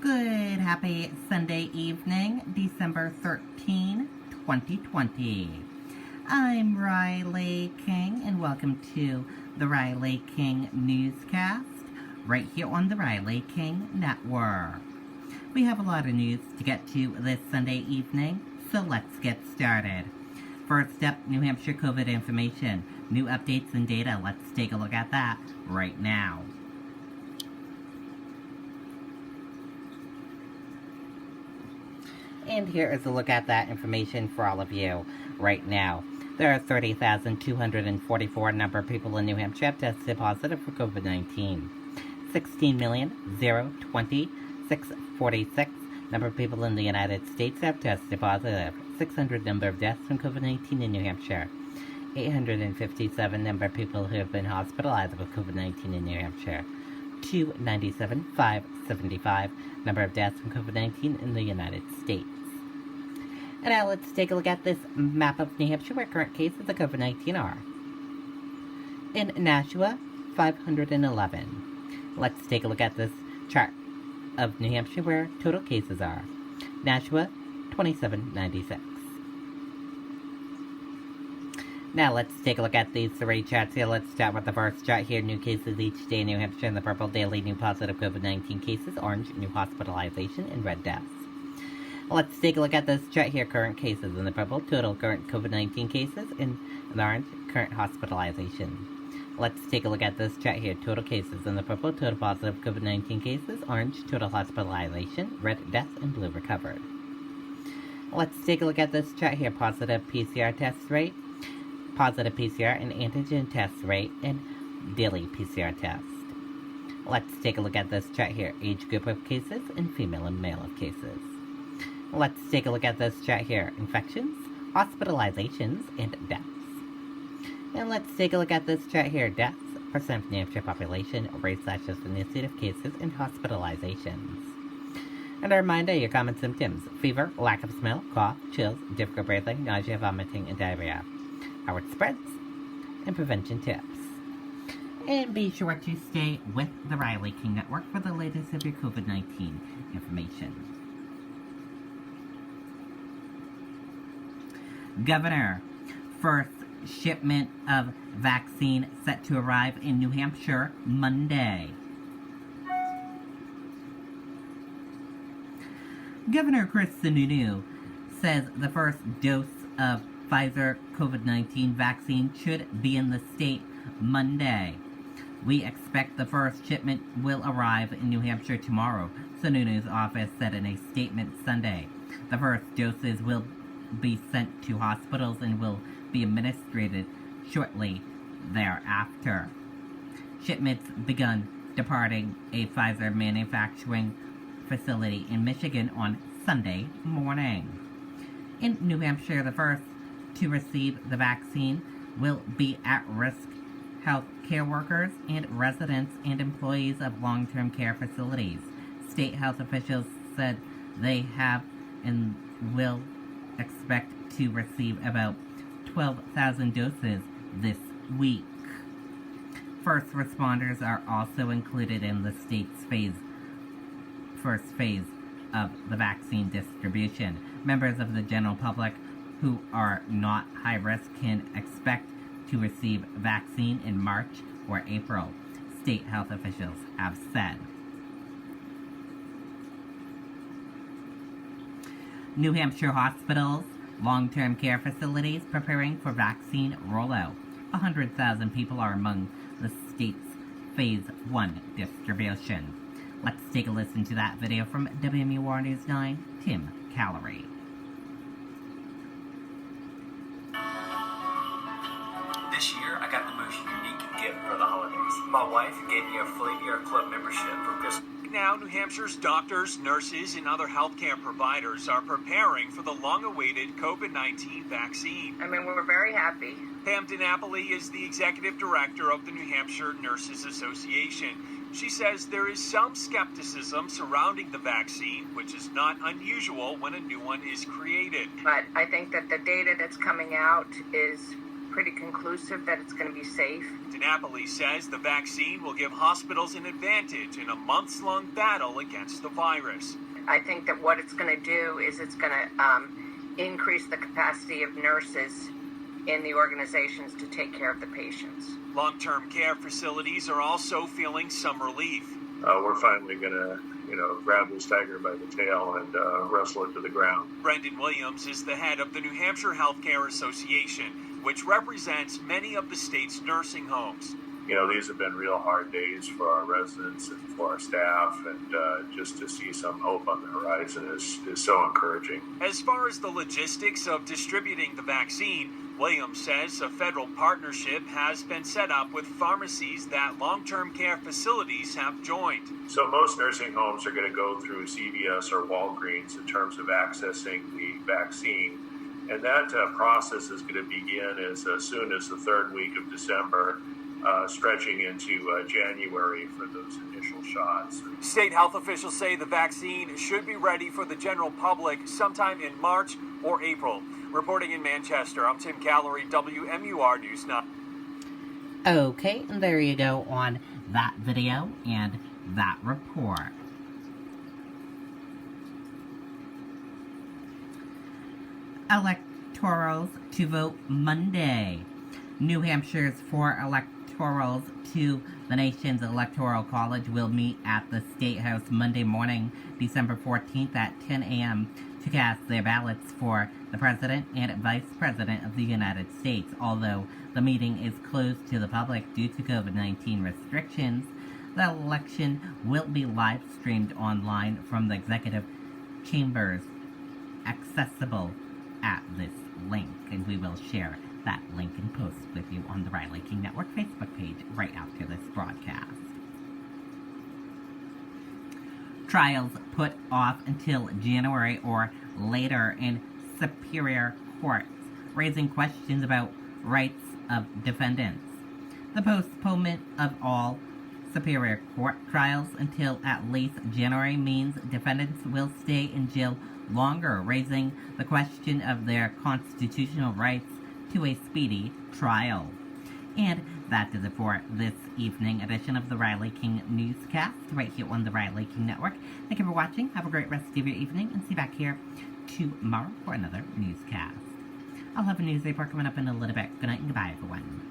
Good, happy Sunday evening, December 13, 2020. I'm Riley King, and welcome to the Riley King Newscast, right here on the Riley King Network. We have a lot of news to get to this Sunday evening, so let's get started. First up, New Hampshire COVID information. New updates and data. Let's take a look at that right now. And here is a look at that information for all of you right now. There are 30,244 number of people in New Hampshire have tested positive for COVID-19. 16,020,646 number of people in the United States have tested positive. 600 number of deaths from COVID-19 in New Hampshire. 857 number of people who have been hospitalized with COVID-19 in New Hampshire. 297,575 number of deaths from COVID-19 in the United States. And now let's take a look at this map of New Hampshire where current cases of COVID-19 are. In Nashua, 511. Let's take a look at this chart of New Hampshire where total cases are. Nashua, 2796. Now let's take a look at these three charts here. Let's start with the first chart here. New cases each day in New Hampshire in the purple, daily new positive COVID-19 cases, orange, new hospitalization, and red deaths. Let's take a look at this chart here. Current cases in the purple, total current COVID-19 cases, in the orange, current hospitalization. Let's take a look at this chart here. Total cases in the purple, total positive COVID-19 cases, orange, total hospitalization, red deaths, and blue recovered. Let's take a look at this chart here. Positive PCR test rate, positive PCR and antigen test rate, and daily PCR test. Let's take a look at this chart here. Age group of cases and female and male of cases. Let's take a look at this chart here. Infections, hospitalizations, and deaths. And let's take a look at this chart here. Deaths, percent of New Hampshire population, race/ethnicity of cases, and hospitalizations. And a reminder, your common symptoms: fever, lack of smell, cough, chills, difficult breathing, nausea, vomiting, and diarrhea. How it spreads, and prevention tips. And be sure to stay with the Riley King Network for the latest of your COVID-19 information. Governor, first shipment of vaccine set to arrive in New Hampshire Monday. Governor Chris Sununu says the first dose of Pfizer COVID-19 vaccine should be in the state Monday. We expect the first shipment will arrive in New Hampshire tomorrow, Sununu's office said in a statement Sunday. The first doses will be sent to hospitals and will be administered shortly thereafter. Shipments begun departing a Pfizer manufacturing facility in Michigan on Sunday morning. In New Hampshire, the first to receive the vaccine will be at-risk health care workers and residents and employees of long-term care facilities. State health officials said they have and will expect to receive about 12,000 doses this week. First responders are also included in the state's first phase of the vaccine distribution. Members of the general public who are not high risk can expect to receive vaccine in March or April, state health officials have said. New Hampshire hospitals, long-term care facilities preparing for vaccine rollout. 100,000 people are among the state's Phase 1 distribution. Let's take a listen to that video from WMUR News 9, Tim Callery. This year, I got the most unique gift for the holidays. My wife gave me a Fleet Air Club membership for Christmas. Now, New Hampshire's doctors, nurses, and other healthcare providers are preparing for the long-awaited COVID-19 vaccine. We're very happy. Pam DiNapoli is the executive director of the New Hampshire Nurses Association. She says there is some skepticism surrounding the vaccine, which is not unusual when a new one is created. But I think that the data that's coming out is pretty conclusive that it's going to be safe. DiNapoli says the vaccine will give hospitals an advantage in a months-long battle against the virus. I think that what it's going to do is it's going to increase the capacity of nurses in the organizations to take care of the patients. Long-term care facilities are also feeling some relief. We're finally going to, grab this tiger by the tail and wrestle it to the ground. Brendan Williams is the head of the New Hampshire Healthcare Association, which represents many of the state's nursing homes. These have been real hard days for our residents and for our staff, and just to see some hope on the horizon is so encouraging. As far as the logistics of distributing the vaccine, Williams says a federal partnership has been set up with pharmacies that long-term care facilities have joined. So most nursing homes are going to go through CVS or Walgreens in terms of accessing the vaccine. And that process is going to begin as soon as the third week of December, stretching into January for those initial shots. State health officials say the vaccine should be ready for the general public sometime in March or April. Reporting in Manchester, I'm Tim Callery, WMUR News 9. Okay, and there you go on that video and that report. Electorals to vote Monday. New Hampshire's 4 electorals to the nation's Electoral College will meet at the State House Monday morning, December 14th at 10 a.m. to cast their ballots for the President and Vice President of the United States. Although the meeting is closed to the public due to COVID-19 restrictions, the election will be live streamed online from the executive chambers, accessible at this link, and we will share that link and post with you on the Riley King Network Facebook page right after this broadcast. Trials put off until January or later in Superior Courts, raising questions about rights of defendants. The postponement of all Superior Court trials until at least January means defendants will stay in jail longer, raising the question of their constitutional rights to a speedy trial. And that is it for this evening edition of the Riley King Newscast, right here on the Riley King Network. Thank you for watching. Have a great rest of your evening, and see you back here tomorrow for another newscast. I'll have a news report coming up in a little bit. Good night and goodbye, everyone.